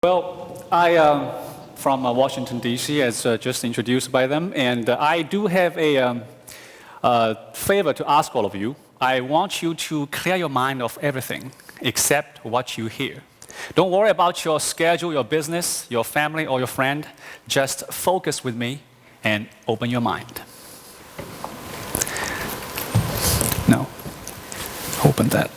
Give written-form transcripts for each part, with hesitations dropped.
Well, I am from Washington, D.C., as just introduced by them, and I do have a favor to ask all of you. I want you to clear your mind of everything except what you hear. Don't worry about your schedule, your business, your family, or your friend. Just focus with me and open your mind. No. Open that.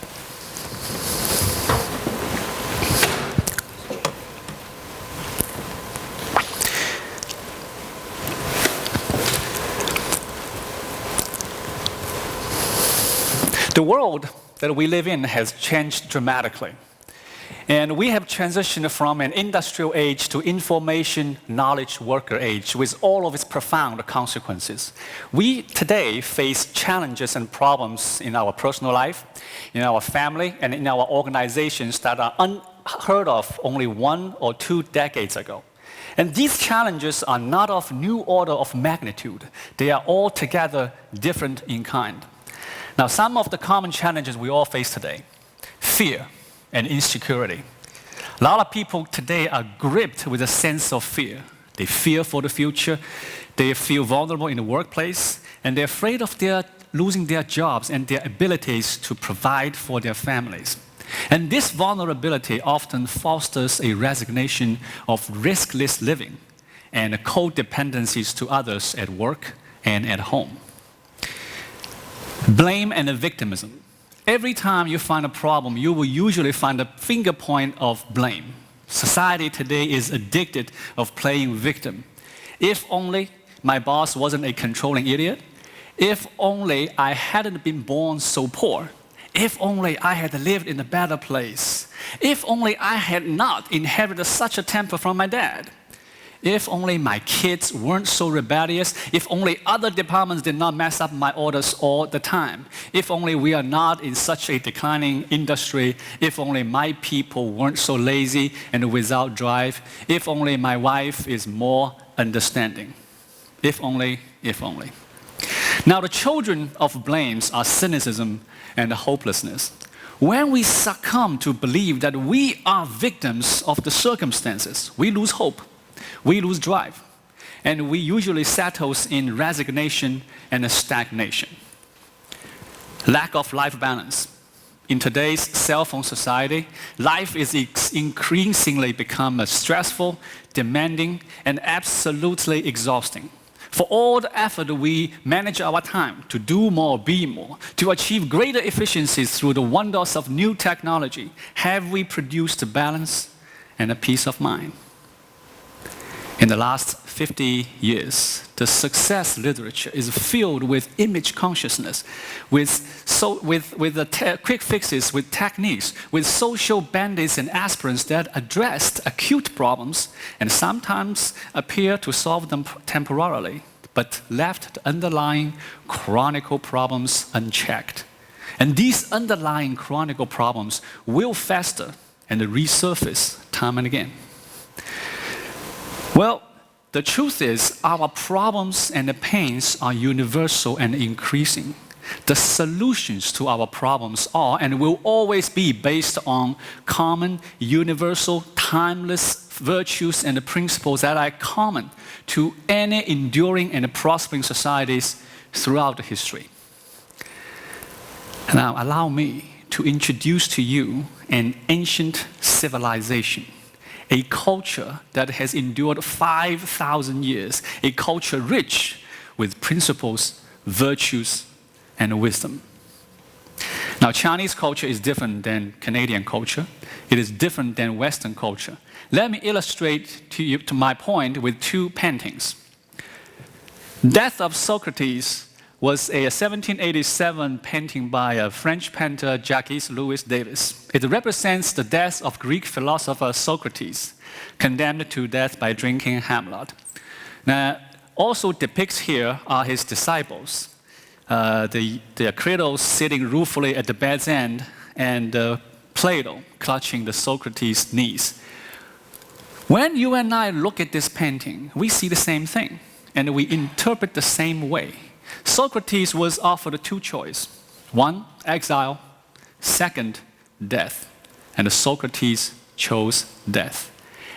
The world that we live in has changed dramatically. And we have transitioned from an industrial age to information knowledge worker age with all of its profound consequences. We today face challenges and problems in our personal life, in our family, and in our organizations that are unheard of only 1 or 2 decades ago. And these challenges are not of new order of magnitude. They are altogether different in kind. Now, some of the common challenges we all face today: fear and insecurity. A lot of people today are gripped with a sense of fear. They fear for the future, they feel vulnerable in the workplace, and they're afraid of losing their jobs and their abilities to provide for their families. And this vulnerability often fosters a resignation of riskless living and codependencies to others at work and at home. Blame and victimism. Every time you find a problem, you will usually find a finger point of blame. Society today is addicted of playing victim. If only my boss wasn't a controlling idiot. If only I hadn't been born so poor. If only I had lived in a better place. If only I had not inherited such a temper from my dad. If only my kids weren't so rebellious. If only other departments did not mess up my orders all the time. If only we are not in such a declining industry. If only my people weren't so lazy and without drive. If only my wife is more understanding. If only, if only. Now, the children of blames are cynicism and hopelessness. When we succumb to believe that we are victims of the circumstances, we lose hope. We lose drive, and we usually settle in resignation and stagnation. Lack of life balance. In today's cell phone society, life is increasingly become stressful, demanding, and absolutely exhausting. For all the effort we manage our time to do more, be more, to achieve greater efficiencies through the wonders of new technology, have we produced balance and a peace of mind? In the last 50 years, the success literature is filled with image consciousness, with quick fixes, with techniques, with social band-aids and aspirins that addressed acute problems and sometimes appear to solve them temporarily, but left the underlying chronic problems unchecked. And these underlying chronic problems will fester and resurface time and again. Well, the truth is, our problems and the pains are universal and increasing. The solutions to our problems are and will always be based on common, universal, timeless virtues and principles that are common to any enduring and prospering societies throughout history. Now, allow me to introduce to you an ancient civilization. A culture that has endured 5,000 years, a culture rich with principles, virtues, and wisdom. Now, Chinese culture is different than Canadian culture. It is different than Western culture. Let me illustrate to my point with 2 paintings. Death of Socrates was a 1787 painting by a French painter, Jacques-Louis Davis. It represents the death of Greek philosopher Socrates, condemned to death by drinking hemlock. Now, also depicts here are his disciples. The cradle sitting ruefully at the bed's end, and Plato clutching the Socrates' knees. When you and I look at this painting, we see the same thing, and we interpret the same way. Socrates was offered 2 choices. 1, exile. 2, death. And Socrates chose death.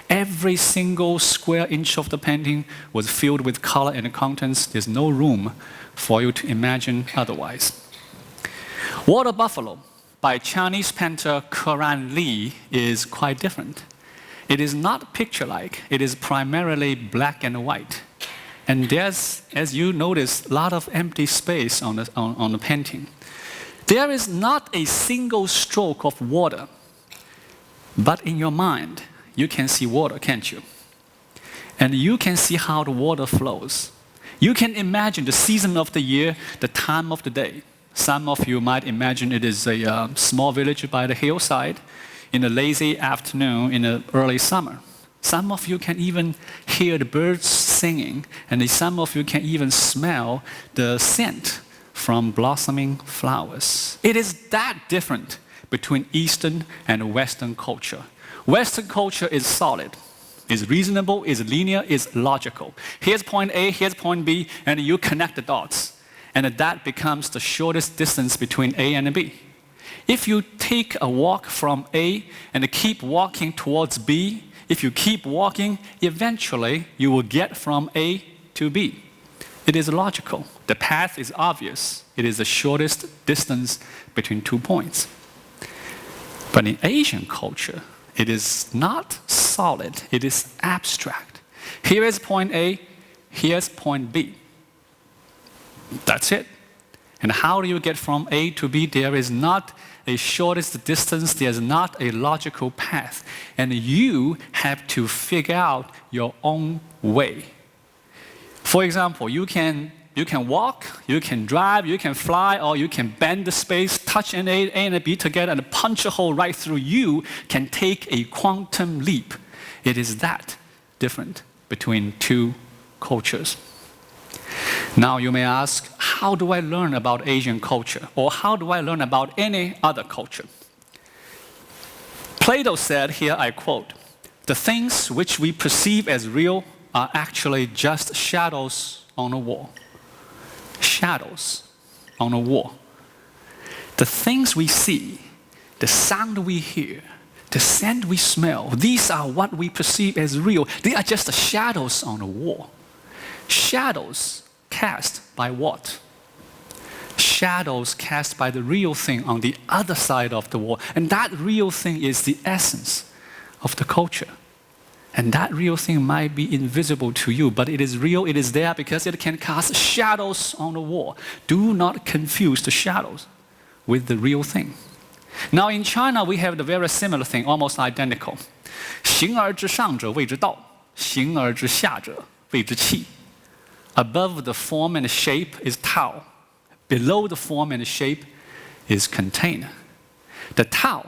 Every single square inch of the painting was filled with color and contents. There's no room for you to imagine otherwise. Water Buffalo by Chinese painter Kuran Li is quite different. It is not picture-like. It is primarily black and white. And there's, as you notice, a lot of empty space on the painting. There is not a single stroke of water, but in your mind, you can see water, can't you? And you can see how the water flows. You can imagine the season of the year, the time of the day. Some of you might imagine it is a small village by the hillside in a lazy afternoon in the early summer. Some of you can even hear the birds singing, and some of you can even smell the scent from blossoming flowers. It is that different between Eastern and Western culture. Western culture is solid, is reasonable, is linear, is logical. Here's point A, here's point B, and you connect the dots. And that becomes the shortest distance between A and B. If you take a walk from A and keep walking towards B, if you keep walking, eventually you will get from A to B. It is logical. The path is obvious. It is the shortest distance between 2 points. But in Asian culture, it is not solid. It is abstract. Here is point A, here's point B. That's it. And how do you get from A to B? There is not a shortest distance. There's not a logical path. And you have to figure out your own way. For example, you can walk, you can drive, you can fly, or you can bend the space, touch an A and a B together, and punch a hole right through. You can take a quantum leap. It is that different between two cultures. Now you may ask, how do I learn about Asian culture? Or how do I learn about any other culture? Plato said, here I quote, "The things which we perceive as real are actually just shadows on a wall." Shadows on a wall. The things we see, the sound we hear, the scent we smell, these are what we perceive as real. They are just the shadows on a wall. Shadows cast by what? Shadows cast by the real thing on the other side of the wall. And that real thing is the essence of the culture. And that real thing might be invisible to you, but it is real, it is there because it can cast shadows on the wall. Do not confuse the shadows with the real thing. Now in China, we have the very similar thing, almost identical. 形而之上者谓之道，形而之下者谓之器. Above the form and shape is Tao. Below the form and shape is container. The Tao,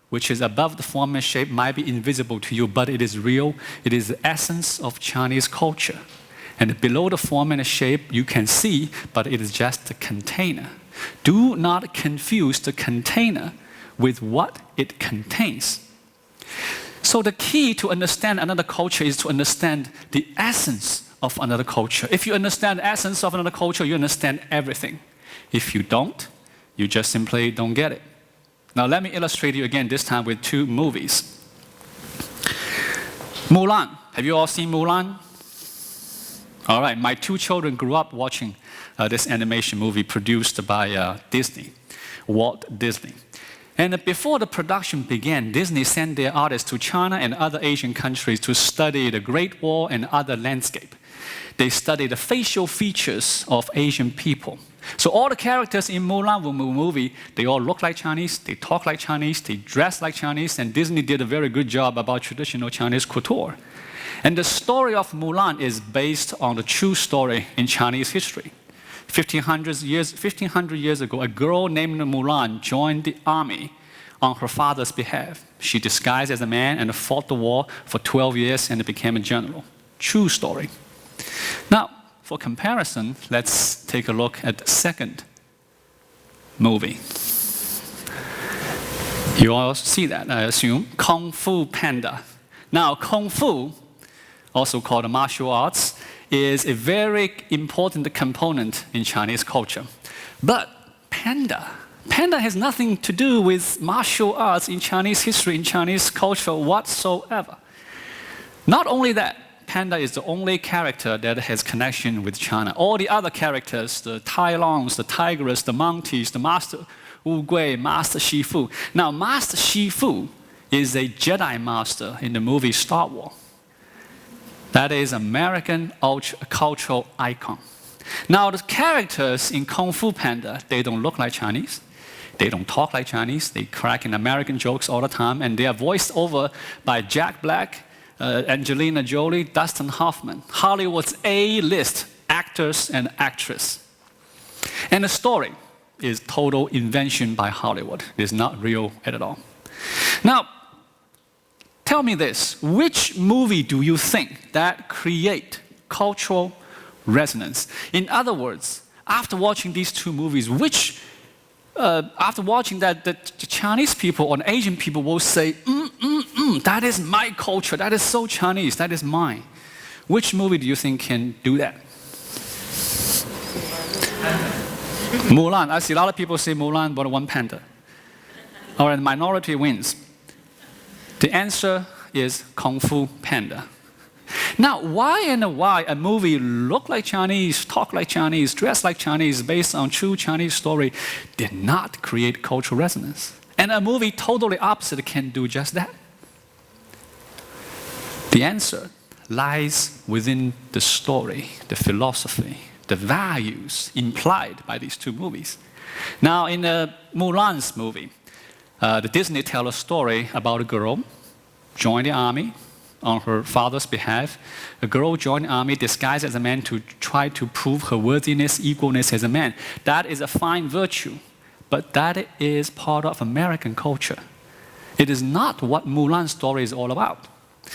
which is above the form and shape, might be invisible to you, but it is real. It is the essence of Chinese culture. And below the form and shape, you can see, but it is just the container. Do not confuse the container with what it contains. So the key to understand another culture is to understand the essence of another culture. If you understand the essence of another culture, you understand everything. If you don't, you just simply don't get it. Now let me illustrate you again, this time with two movies. Mulan. Have you all seen Mulan? All right, my two children grew up watching this animation movie produced by Disney, Walt Disney. And before the production began, Disney sent their artists to China and other Asian countries to study the Great Wall and other landscape. They studied the facial features of Asian people. So all the characters in Mulan movie, they all look like Chinese, they talk like Chinese, they dress like Chinese, and Disney did a very good job about traditional Chinese couture. And the story of Mulan is based on the true story in Chinese history. 1500 years ago, a girl named Mulan joined the army on her father's behalf. She disguised as a man and fought the war for 12 years and became a general. True story. Now, for comparison, let's take a look at the second movie. You all see that, I assume. Fu Panda. Now, Kung Fu, also called martial arts, is a very important component in Chinese culture. But Panda has nothing to do with martial arts in Chinese history, in Chinese culture whatsoever. Not only that, Panda is the only character that has connection with China. All the other characters, the Tai Longs, the Tigress, the monkeys, the Master Wu Gui, Master Shifu. Now, Master Shifu is a Jedi Master in the movie Star Wars. That is American cultural icon. Now, the characters in Kung Fu Panda, they don't look like Chinese. They don't talk like Chinese. They crack in American jokes all the time, and they are voiced over by Jack Black, Angelina Jolie, Dustin Hoffman, Hollywood's A-list actors and actresses. And the story is total invention by Hollywood. It is not real at all. Now, tell me this, which movie do you think that create cultural resonance? In other words, after watching these two movies, after watching that, the Chinese people or Asian people will say, that is my culture, that is so Chinese, that is mine. Which movie do you think can do that? Mulan. I see a lot of people say Mulan, but one panda. All right, minority wins. The answer is Kung Fu Panda. Now, why a movie look like Chinese, talk like Chinese, dress like Chinese, based on true Chinese story, did not create cultural resonance? And a movie totally opposite can do just that? The answer lies within the story, the philosophy, the values implied by these two movies. Now, in Mulan's movie, the Disney tells a story about a girl joined the army on her father's behalf. A girl joined the army disguised as a man to try to prove her worthiness, equalness as a man. That is a fine virtue, but that is part of American culture. It is not what Mulan's story is all about.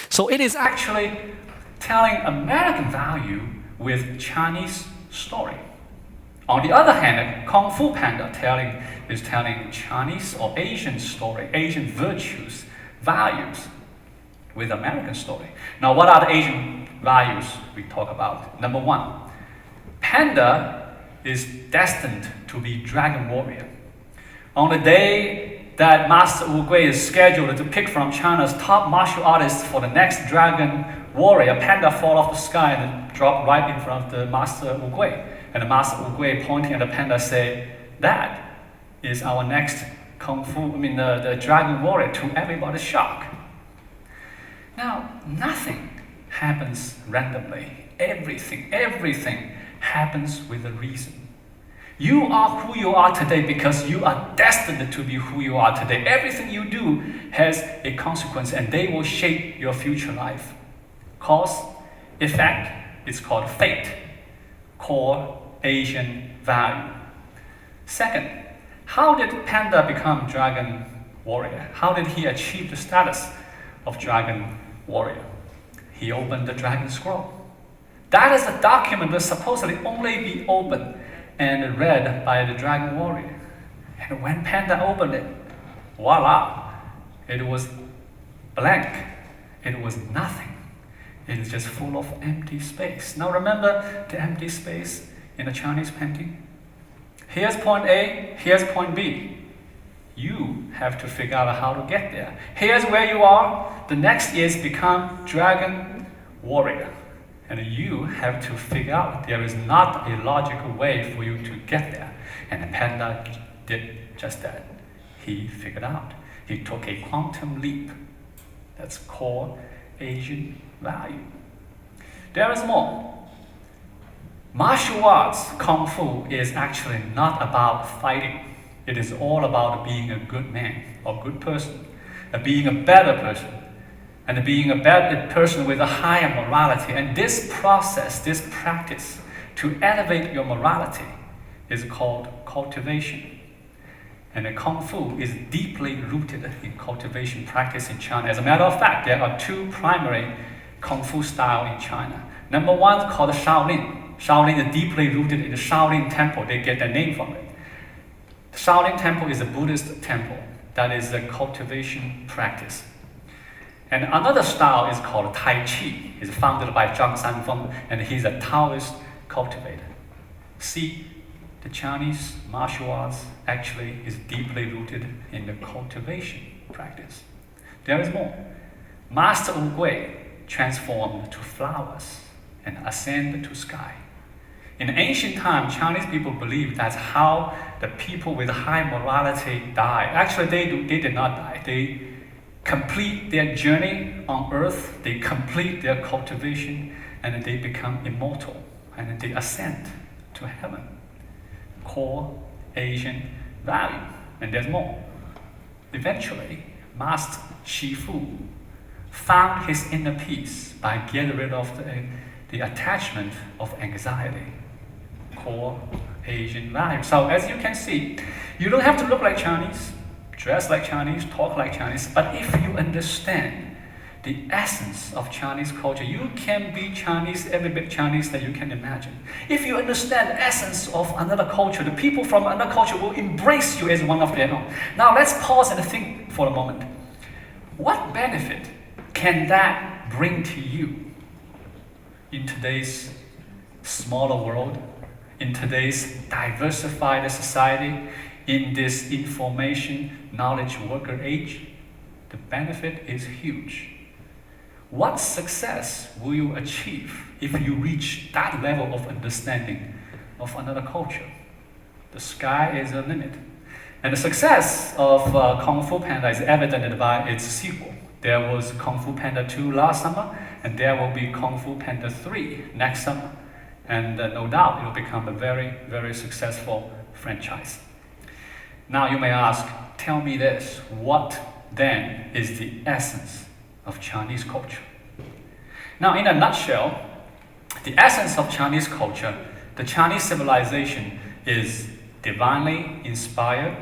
So it is actually telling American value with Chinese story. On the other hand, Kung Fu Panda is telling Chinese or Asian story, Asian virtues, values, with American story. Now, what are the Asian values we talk about? Number one, Panda is destined to be dragon warrior. On the day that Master Wu Gui is scheduled to pick from China's top martial artists for the next dragon warrior, Panda fall off the sky and drop right in front of the Master Wu Gui. And the Master Wu Gui pointing at the Panda say, that is our next the dragon warrior, to everybody's shock. Now, nothing happens randomly. Everything happens with a reason. You are who you are today because you are destined to be who you are today. Everything you do has a consequence, and they will shape your future life. Cause, effect, it's called fate. Core Asian value. Second, how did Panda become dragon warrior? How did he achieve the status of dragon warrior? He opened the dragon scroll. That is a document that supposedly only be opened and read by the dragon warrior. And when Panda opened it, voila, it was blank. It was nothing. It is just full of empty space. Now remember the empty space in a Chinese painting? Here's point A, here's point B. You have to figure out how to get there. Here's where you are. The next is become dragon warrior. And you have to figure out there is not a logical way for you to get there. And the Panda did just that. He figured out. He took a quantum leap. That's core Asian value. There is more. Martial arts, Kung Fu, is actually not about fighting. It is all about being a good man or good person, being a better person, and being a better person with a higher morality. And this process, this practice to elevate your morality is called cultivation. And the Kung Fu is deeply rooted in cultivation practice in China. As a matter of fact, there are two primary Kung Fu styles in China. Number one is called Shaolin. Shaolin is deeply rooted in the Shaolin temple. They get their name from it. The Shaolin temple is a Buddhist temple. That is a cultivation practice. And another style is called Tai Chi. It's founded by Zhang Sanfeng, and he's a Taoist cultivator. See, the Chinese martial arts actually is deeply rooted in the cultivation practice. There is more. Master Wu Gui transformed to flowers and ascend to sky. In ancient time, Chinese people believed that's how the people with high morality die. Actually, they did not die. They complete their journey on earth, they complete their cultivation, and they become immortal, and they ascend to heaven. Core Asian value, and there's more. Eventually, Master Shifu found his inner peace by getting rid of the attachment of anxiety. Core Asian value. So as you can see, you don't have to look like Chinese, dress like Chinese, talk like Chinese, but if you understand the essence of Chinese culture, you can be Chinese, every bit Chinese that you can imagine. If you understand the essence of another culture, the people from another culture will embrace you as one of their own. Now let's pause and think for a moment. What benefit can that bring to you in today's smaller world, in today's diversified society, in this information knowledge worker age? The benefit is huge. What success will you achieve if you reach that level of understanding of another culture? The sky is the limit. And the success of Kung Fu Panda is evident by its sequel. There was Kung Fu Panda 2 last summer, and there will be Kung Fu Panda 3 next summer. And no doubt it will become a very, very successful franchise. Now you may ask, tell me this, what then is the essence of Chinese culture? Now in a nutshell, the essence of Chinese culture, the Chinese civilization is divinely inspired,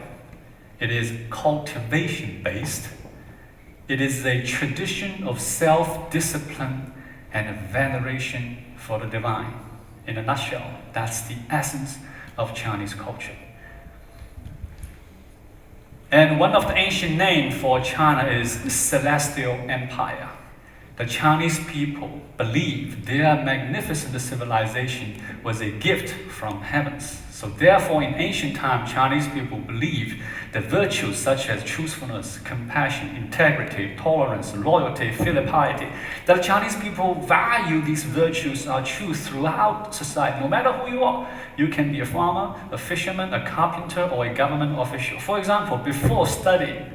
it is cultivation based, it is a tradition of self-discipline and a veneration for the divine. In a nutshell, that's the essence of Chinese culture. And one of the ancient names for China is the Celestial Empire. The Chinese people believe their magnificent civilization was a gift from heavens. So therefore, in ancient times, Chinese people believed that virtues such as truthfulness, compassion, integrity, tolerance, loyalty, filial piety, that Chinese people value these virtues are true throughout society. No matter who you are, you can be a farmer, a fisherman, a carpenter, or a government official. For example, before studying,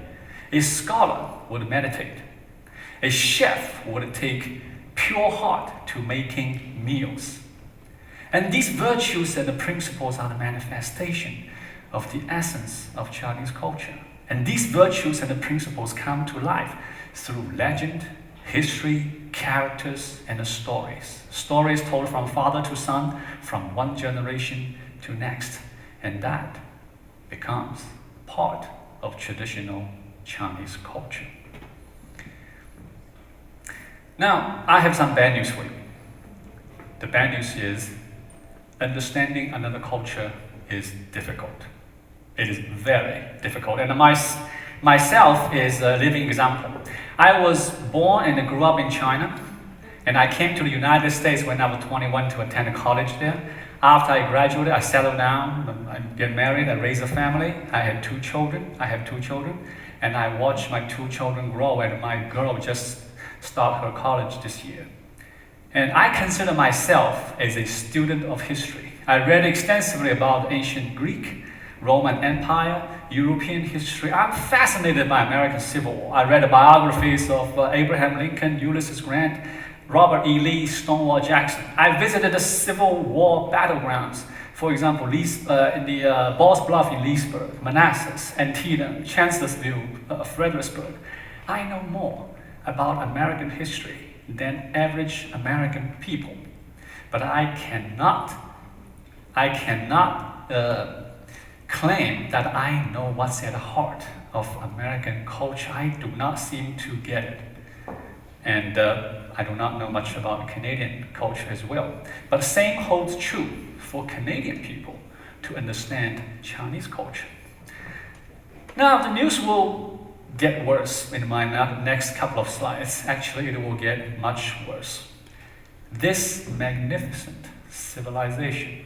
a scholar would meditate. A chef would take pure heart to making meals. And these virtues and the principles are the manifestation of the essence of Chinese culture. And these virtues and the principles come to life through legend, history, characters, and the stories. Stories told from father to son, from one generation to next. And that becomes part of traditional Chinese culture. Now, I have some bad news for you. The bad news is understanding another culture is difficult. It is very difficult. And myself is a living example. I was born and grew up in China, and I came to the United States when I was 21 to attend college there. After I graduated, I settled down, I get married, I raised a family. I have two children, and I watched my two children grow, and my girl just started her college this year. And I consider myself as a student of history. I read extensively about ancient Greek, Roman Empire, European history. I'm fascinated by American Civil War. I read the biographies of Abraham Lincoln, Ulysses Grant, Robert E. Lee, Stonewall Jackson. I visited the Civil War battlegrounds. For example, in the Balls Bluff in Leesburg, Manassas, Antietam, Chancellorsville, Fredericksburg. I know more about American history than average American people. But I cannot claim that I know what's at the heart of American culture. I do not seem to get it. And I do not know much about Canadian culture as well. But the same holds true for Canadian people to understand Chinese culture. Now, the news will get worse in my next couple of slides. Actually, it will get much worse. This magnificent civilization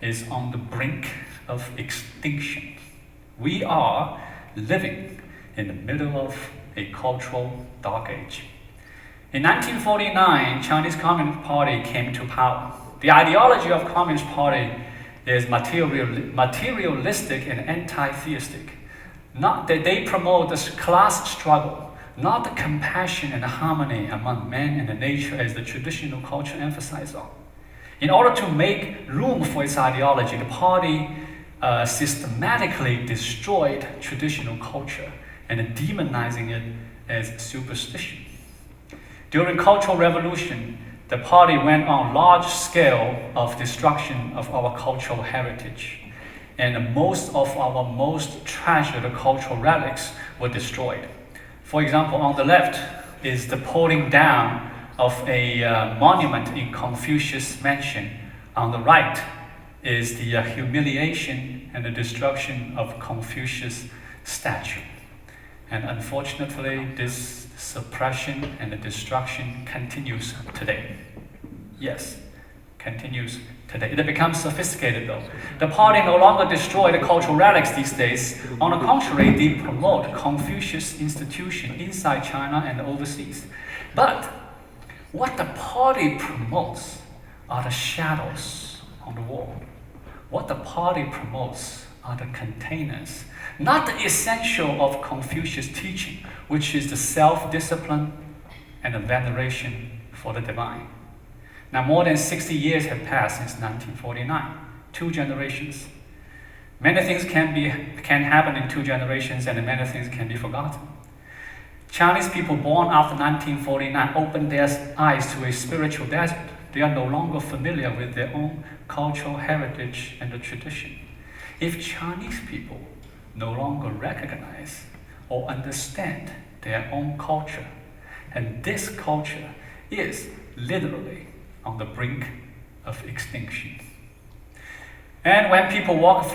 is on the brink of extinction. We are living in the middle of a cultural dark age. In 1949, Chinese Communist Party came to power. The ideology of Communist Party is materialistic and anti-theistic. Not that they promote this class struggle, not the compassion and harmony among man and nature as the traditional culture emphasizes on. In order to make room for its ideology, the party systematically destroyed traditional culture and demonizing it as superstition. During Cultural Revolution, the party went on large scale of destruction of our cultural heritage, and most of our most treasured cultural relics were destroyed. For example, on the left is the pulling down of a monument in Confucius Mansion. On the right is the humiliation and the destruction of Confucius statue. And unfortunately, this suppression and the destruction continues today. Yes, continues today. It becomes sophisticated though. The party no longer destroy the cultural relics these days. On the contrary, they promote Confucius institution inside China and overseas. But what the party promotes are the shadows on the wall. What the party promotes are the containers, not the essential of Confucius' teaching, which is the self-discipline and the veneration for the divine. Now, more than 60 years have passed since 1949, 2 generations. Many things can happen in 2 generations, and many things can be forgotten. Chinese people born after 1949 opened their eyes to a spiritual desert. They are no longer familiar with their own cultural heritage and the tradition. If Chinese people no longer recognize or understand their own culture, and this culture is literally on the brink of extinction. And when people walk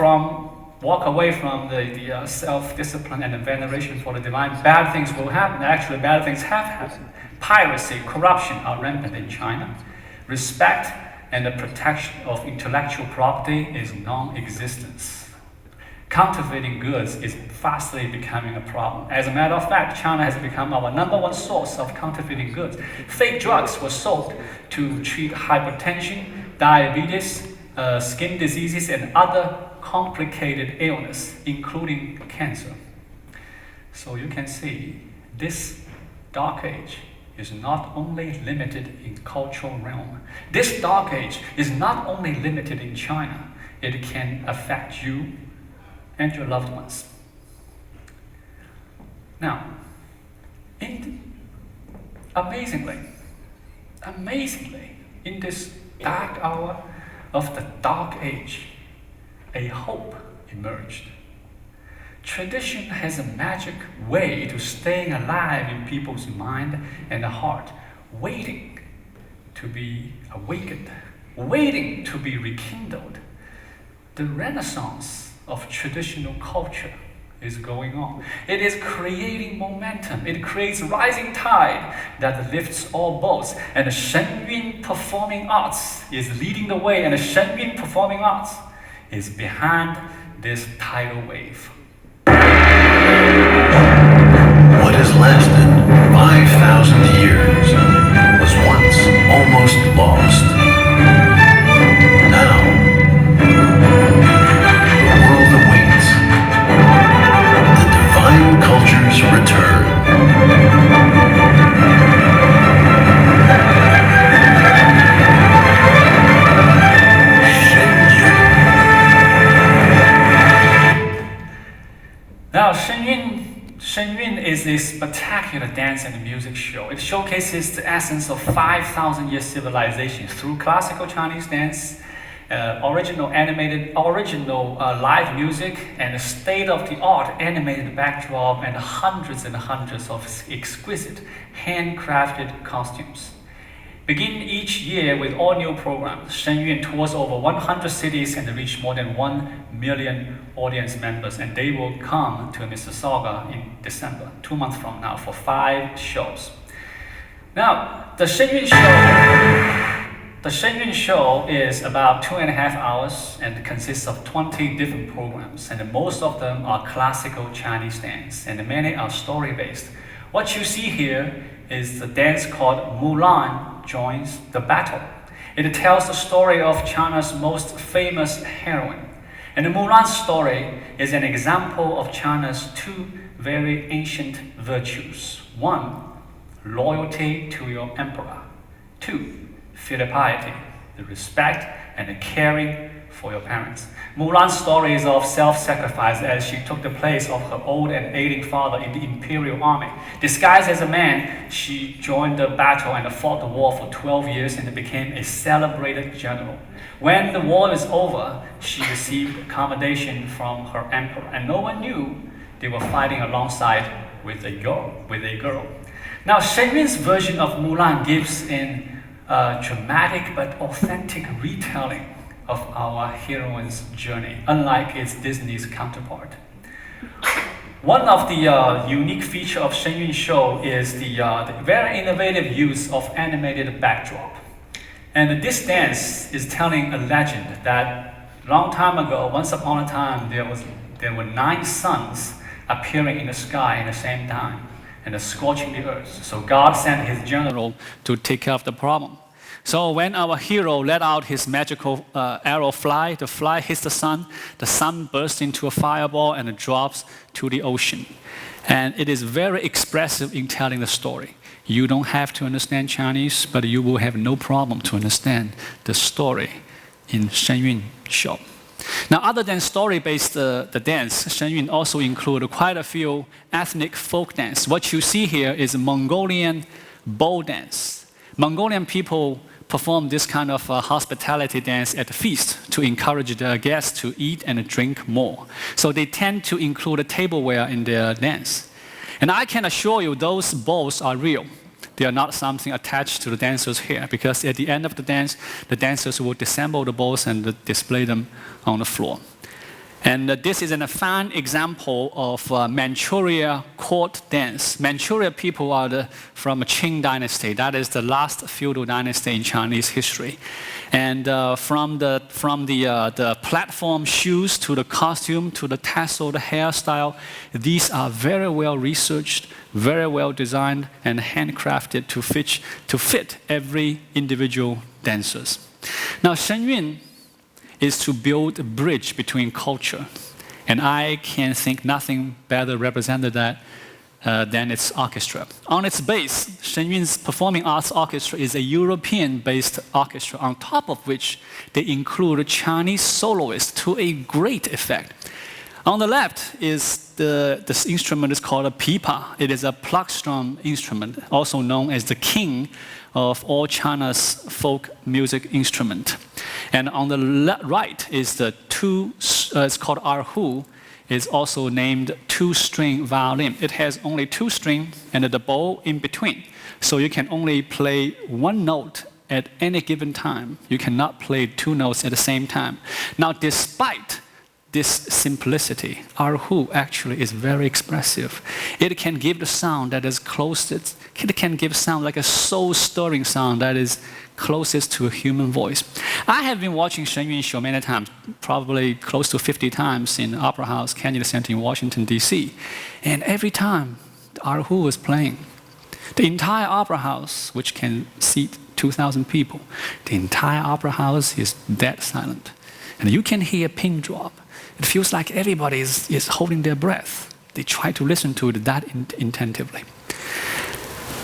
away from the self-discipline and the veneration for the divine, bad things will happen. Actually, bad things have happened. Piracy, corruption are rampant in China. Respect and the protection of intellectual property is non-existent. Counterfeiting goods is fastly becoming a problem. As a matter of fact, China has become our #1 source of counterfeiting goods. Fake drugs were sold to treat hypertension, diabetes, skin diseases, and other complicated illness, including cancer. So you can see this dark age is not only limited in cultural realm. This dark age is not only limited in China. It can affect you and your loved ones. Now, amazingly, in this dark hour of the dark age, a hope emerged. Tradition has a magic way to staying alive in people's mind and heart, waiting to be awakened, waiting to be rekindled. The renaissance of traditional culture is going on. It is creating momentum. It creates rising tide that lifts all boats. And the Shengen Performing Arts is leading the way, and the Shengen Performing Arts is behind this tidal wave. What has lasted 5,000 years was once almost lost. Now, the world awaits the divine culture's return. Now, Shengyun is a spectacular dance and music show. It showcases the essence of 5,000 year civilization through classical Chinese dance, original live music, and a state-of-the-art animated backdrop, and hundreds of exquisite handcrafted costumes. Begin each year with all new programs. Shengyun tours over 100 cities and reach more than 1 million audience members, and they will come to Mississauga in December, 2 months from now, for 5 shows. Now, the Shengyun Show is about 2.5 hours and consists of 20 different programs, and most of them are classical Chinese dance, and many are story-based. What you see here is the dance called Mulan Joins the Battle. It tells the story of China's most famous heroine. And the Mulan story is an example of China's two very ancient virtues. One, loyalty to your emperor. Two, filial piety, the respect and the caring for your parents. Mulan's story is of self-sacrifice as she took the place of her old and ailing father in the imperial army. Disguised as a man, she joined the battle and fought the war for 12 years and became a celebrated general. When the war is over, she received commendation from her emperor, and no one knew they were fighting alongside with a girl. Now, Shengen's version of Mulan gives a dramatic but authentic retelling of our heroine's journey, unlike its Disney's counterpart. One of the unique features of Shengen Show is the very innovative use of animated backdrop. And this dance is telling a legend that long time ago, once upon a time, there were 9 suns appearing in the sky at the same time and scorching the earth. So God sent his general to take care of the problem. So when our hero let out his magical arrow fly, the fly hits the sun bursts into a fireball and it drops to the ocean. And it is very expressive in telling the story. You don't have to understand Chinese, but you will have no problem to understand the story in Shengen Show. Now, other than story-based the dance, Shengen also includes quite a few ethnic folk dance. What you see here is Mongolian bowl dance. Mongolian people perform this kind of hospitality dance at the feast to encourage their guests to eat and drink more. So they tend to include tableware in their dance. And I can assure you those bowls are real. They are not something attached to the dancers here, because at the end of the dance, the dancers will disassemble the bowls and display them on the floor. And this is a fine example of Manchuria court dance. Manchuria people are from the Qing dynasty. That is the last feudal dynasty in Chinese history. And from the platform shoes to the costume to the tasseled hairstyle, these are very well researched, very well designed, and handcrafted to fit every individual dancers. Now, Shengyun is to build a bridge between culture. And I can think nothing better represented that than its orchestra. On its base, Shengyun's Performing Arts Orchestra is a European-based orchestra, on top of which they include Chinese soloists to a great effect. On the left is this instrument is called a pipa. It is a pluck-strum instrument, also known as the king of all China's folk music instrument. And on the right is the it's called erhu. It's also named two-string violin. It has only 2 strings and the bow in between. So you can only play 1 note at any given time. You cannot play 2 notes at the same time. Now, despite this simplicity, erhu actually is very expressive. It can give the sound that is closest. It can give sound like a soul-stirring sound that is closest to a human voice. I have been watching Shengen Show many times, probably close to 50 times in Opera House, Kennedy Center in Washington, D.C. And every time the erhu was playing, the entire Opera House, which can seat 2,000 people, the entire Opera House is dead silent. And you can hear a pin drop. It feels like everybody is holding their breath. They try to listen to it that intentively.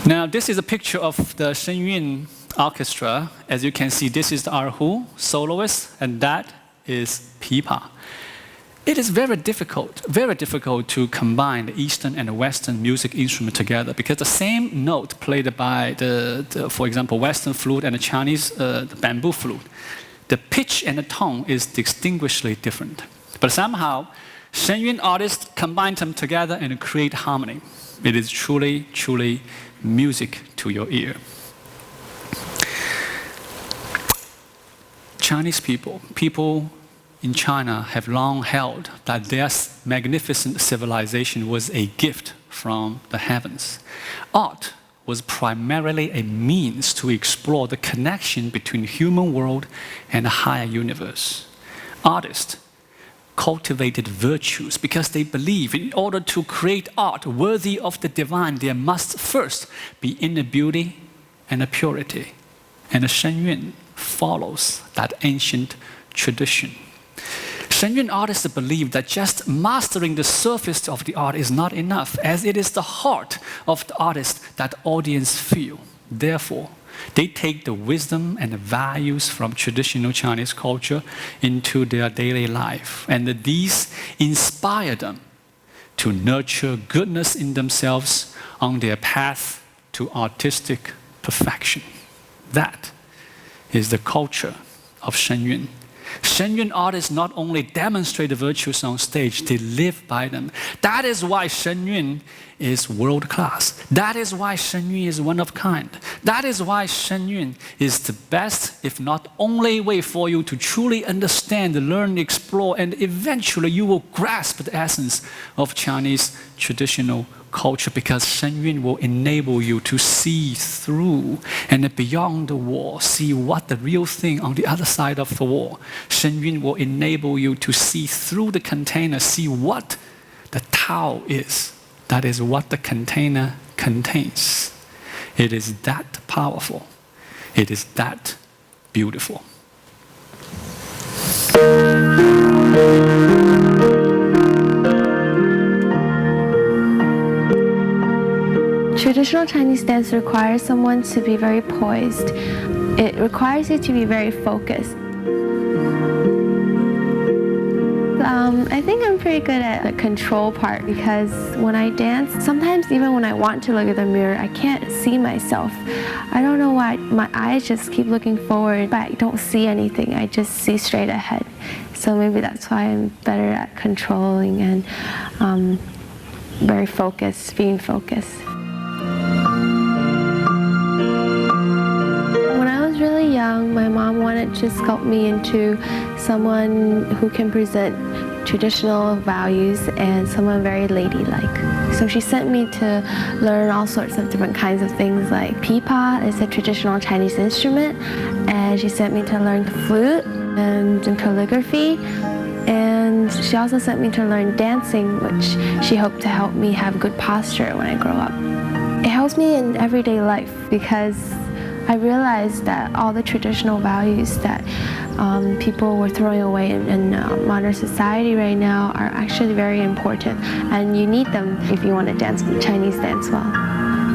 Now, this is a picture of the Shengyun Orchestra. As you can see, this is the erhu, soloist, and that is pipa. It is very difficult to combine the Eastern and the Western music instrument together, because the same note played by for example, Western flute and the Chinese the bamboo flute, the pitch and the tone is distinguishedly different. But somehow, Shengyun artists combine them together and create harmony. It is truly, truly music to your ear. Chinese people in China have long held that their magnificent civilization was a gift from the heavens. Art was primarily a means to explore the connection between human world and the higher universe. Artists cultivated virtues because they believe in order to create art worthy of the divine, there must first be inner beauty and a purity. And the Shenyun follows that ancient tradition. Shenyun artists believe that just mastering the surface of the art is not enough, as it is the heart of the artist that audience feel. Therefore, they take the wisdom and the values from traditional Chinese culture into their daily life. And these inspire them to nurture goodness in themselves on their path to artistic perfection. That is the culture of Shenyun. Shenyun artists not only demonstrate the virtues on stage, they live by them. That is why Shenyun is world class. That is why Shenyun is one of kind. That is why Shenyun is the best, if not only way for you to truly understand, learn, explore, and eventually you will grasp the essence of Chinese traditional culture, because Shenyun will enable you to see through and beyond the wall, see what the real thing on the other side of the wall. Shenyun will enable you to see through the container, see what the Tao is. That is what the container contains. It is that powerful. It is that beautiful. Traditional Chinese dance requires someone to be very poised. It requires you to be very focused. I think I'm pretty good at the control part, because when I dance, sometimes even when I want to look at the mirror, I can't see myself. I don't know why, my eyes just keep looking forward, but I don't see anything. I just see straight ahead. So maybe that's why I'm better at controlling and very focused, being focused. When I was really young, my mom wanted to sculpt me into someone who can present traditional values and someone very ladylike. So she sent me to learn all sorts of different kinds of things, like pipa is a traditional Chinese instrument, and she sent me to learn the flute and calligraphy. And she also sent me to learn dancing, which she hoped to help me have good posture when I grow up. It helps me in everyday life because I realized that all the traditional values that people were throwing away in modern society right now are actually very important, and you need them if you want to dance Chinese dance well.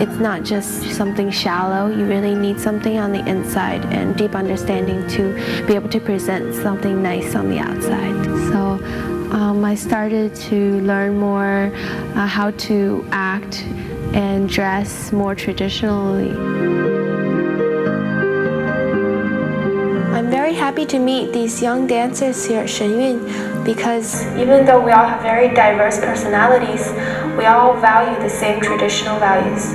It's not just something shallow. You really need something on the inside and deep understanding to be able to present something nice on the outside. So I started to learn more how to act and dress more traditionally. I'm very happy to meet these young dancers here at Shenyun, because even though we all have very diverse personalities, we all value the same traditional values.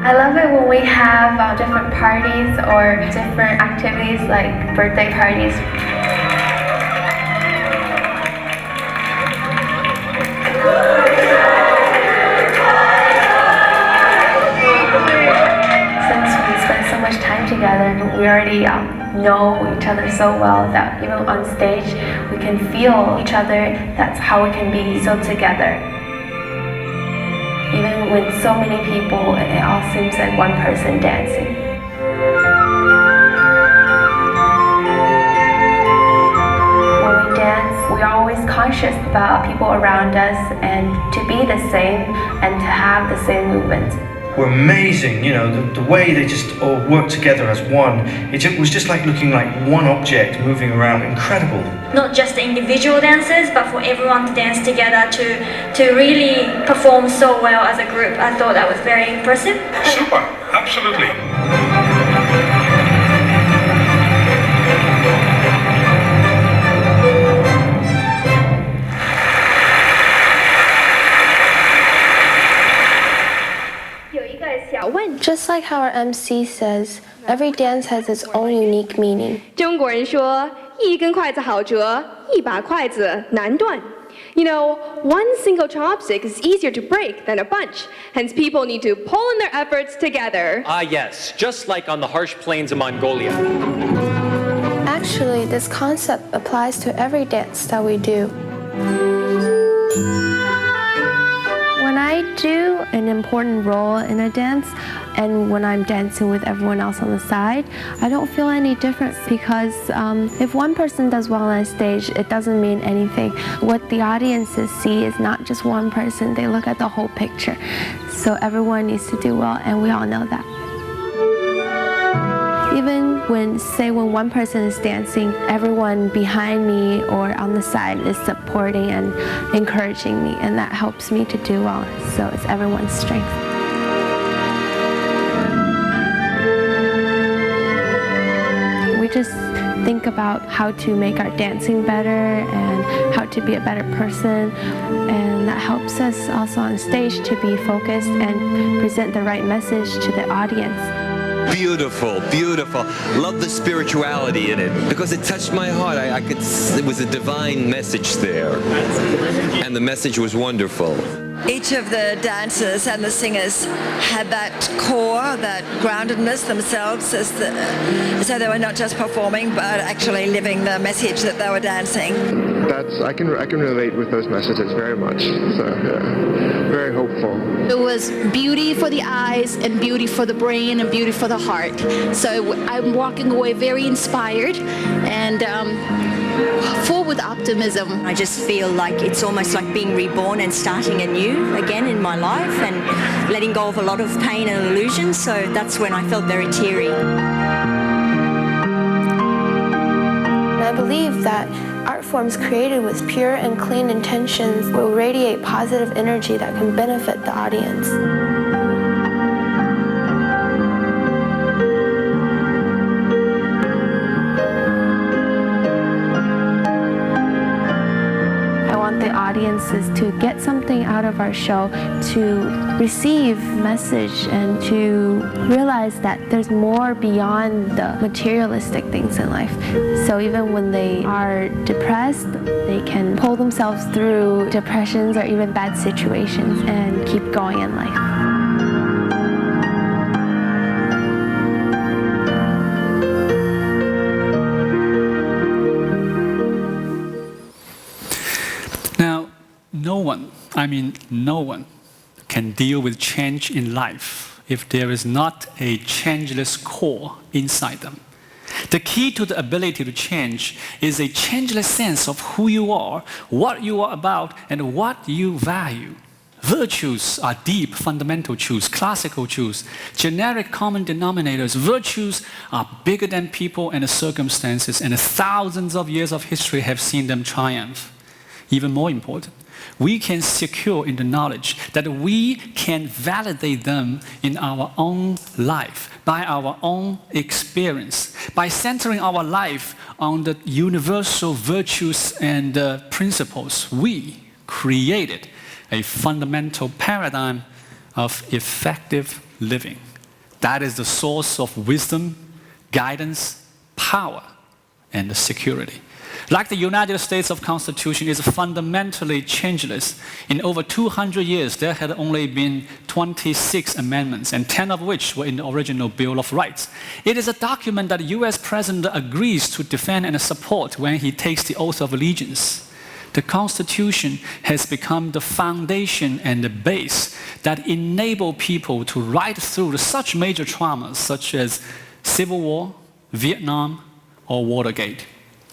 I love it when we have different parties or different activities like birthday parties. Since we spend so much time together, we already know each other so well that even on stage we can feel each other. That's how we can be so together. Even with so many people, it all seems like one person dancing. When we dance, we are always conscious about people around us and to be the same and to have the same movement. Were amazing, you know, the way they just all worked together as one. It was just like looking like one object moving around. Incredible. Not just the individual dancers, but for everyone to dance together to really perform so well as a group. I thought that was very impressive. Super, absolutely. 有一个小问 Just like how our MC says, every dance has its own unique meaning. 中国人说一根筷子好折，一把筷子难断。You know, one single chopstick is easier to break than a bunch, hence people need to pull in their efforts together. Ah, yes, just like on the harsh plains of Mongolia. Actually, this concept applies to every dance that we do. When I do an important role in a dance, and when I'm dancing with everyone else on the side, I don't feel any different because if one person does well on stage, it doesn't mean anything. What the audiences see is not just one person, they look at the whole picture. So everyone needs to do well, and we all know that. Even when one person is dancing, everyone behind me or on the side is supporting and encouraging me, and that helps me to do well. So it's everyone's strength. We just think about how to make our dancing better and how to be a better person, and that helps us also on stage to be focused and present the right message to the audience. Beautiful, beautiful. Love the spirituality in it because it touched my heart. It was a divine message there, and the message was wonderful. Each of the dancers and the singers had that core, that groundedness themselves, so they were not just performing but actually living the message that they were dancing. I can relate with those messages very much. So yeah, very hopeful. It was beauty for the eyes and beauty for the brain and beauty for the heart. So I'm walking away very inspired and full with optimism. I just feel like it's almost like being reborn and starting anew again in my life and letting go of a lot of pain and illusion. So that's when I felt very teary. I believe that art forms created with pure and clean intentions will radiate positive energy that can benefit the audience. The audiences to get something out of our show, to receive message and to realize that there's more beyond the materialistic things in life. So even when they are depressed, they can pull themselves through depressions or even bad situations and keep going in life. No one can deal with change in life if there is not a changeless core inside them. The key to the ability to change is a changeless sense of who you are, what you are about, and what you value. Virtues are deep, fundamental truths, classical truths, generic common denominators. Virtues are bigger than people and circumstances, and thousands of years of history have seen them triumph. Even more important, we can secure in the knowledge that we can validate them in our own life, by our own experience, by centering our life on the universal virtues and principles. We created a fundamental paradigm of effective living. That is the source of wisdom, guidance, power, and security. Like the United States of Constitution is fundamentally changeless. In over 200 years, there had only been 26 amendments, and 10 of which were in the original Bill of Rights. It is a document that the US President agrees to defend and support when he takes the oath of allegiance. The Constitution has become the foundation and the base that enable people to ride through such major traumas such as Civil War, Vietnam, or Watergate.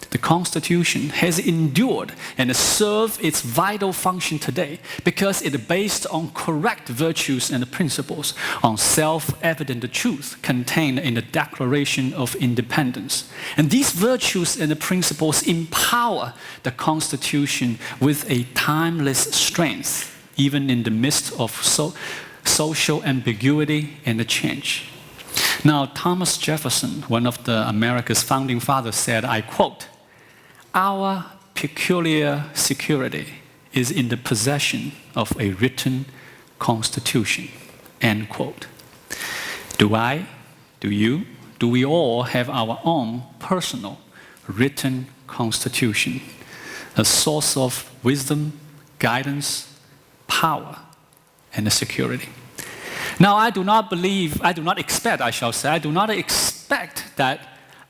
The Constitution has endured and served its vital function today because it is based on correct virtues and principles, on self-evident truth contained in the Declaration of Independence. And these virtues and principles empower the Constitution with a timeless strength, even in the midst of social ambiguity and change. Now, Thomas Jefferson, one of America's founding fathers, said, I quote, "Our peculiar security is in the possession of a written constitution." End quote. Do I, do you, do we all have our own personal written constitution, a source of wisdom, guidance, power, and security? Now, I do not expect that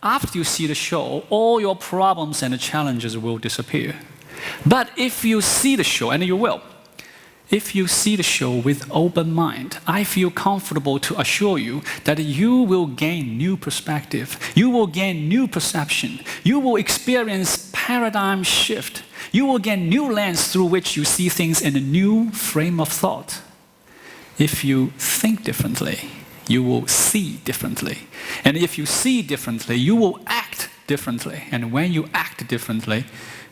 after you see the show, all your problems and challenges will disappear. But if you see the show, and you will, if you see the show with open mind, I feel comfortable to assure you that you will gain new perspective, you will gain new perception, you will experience paradigm shift, you will gain new lens through which you see things in a new frame of thought. If you think differently, you will see differently. And if you see differently, you will act differently. And when you act differently,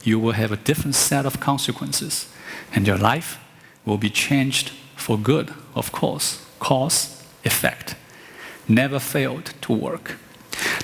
you will have a different set of consequences. And your life will be changed for good, of course. Cause, effect. Never failed to work.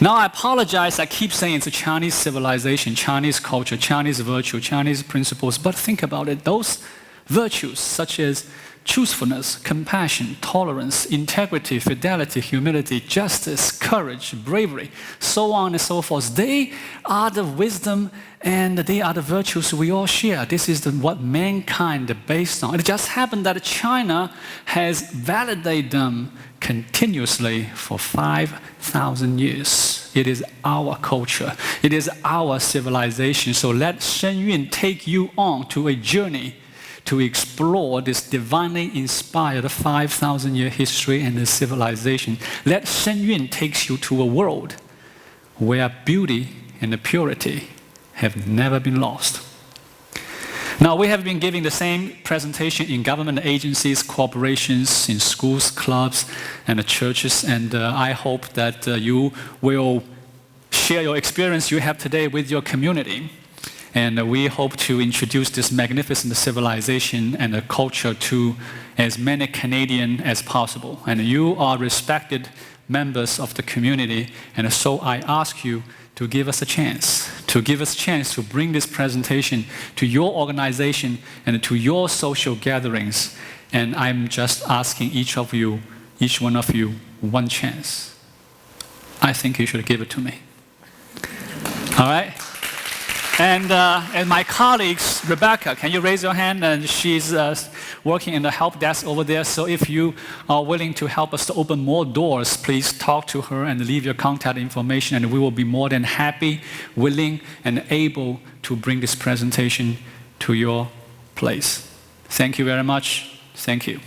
Now I apologize, I keep saying it's a Chinese civilization, Chinese culture, Chinese virtue, Chinese principles, but think about it. Those virtues such as truthfulness, compassion, tolerance, integrity, fidelity, humility, justice, courage, bravery, so on and so forth. They are the wisdom and they are the virtues we all share. This is what mankind is based on. It just happened that China has validated them continuously for 5,000 years. It is our culture. It is our civilization. So let Shen Yun take you on to a journey to explore this divinely inspired 5,000-year history and the civilization. Let Shen Yun take you to a world where beauty and the purity have never been lost. Now, we have been giving the same presentation in government agencies, corporations, in schools, clubs, and the churches, and I hope that you will share your experience you have today with your community. And we hope to introduce this magnificent civilization and a culture to as many Canadians as possible. And you are respected members of the community, and so I ask you to give us a chance, to bring this presentation to your organization and to your social gatherings. And I'm just asking each one of you, one chance. I think you should give it to me. All right? And my colleagues, Rebecca, can you raise your hand? And she's working in the help desk over there. So if you are willing to help us to open more doors, please talk to her and leave your contact information. And we will be more than happy, willing, and able to bring this presentation to your place. Thank you very much. Thank you.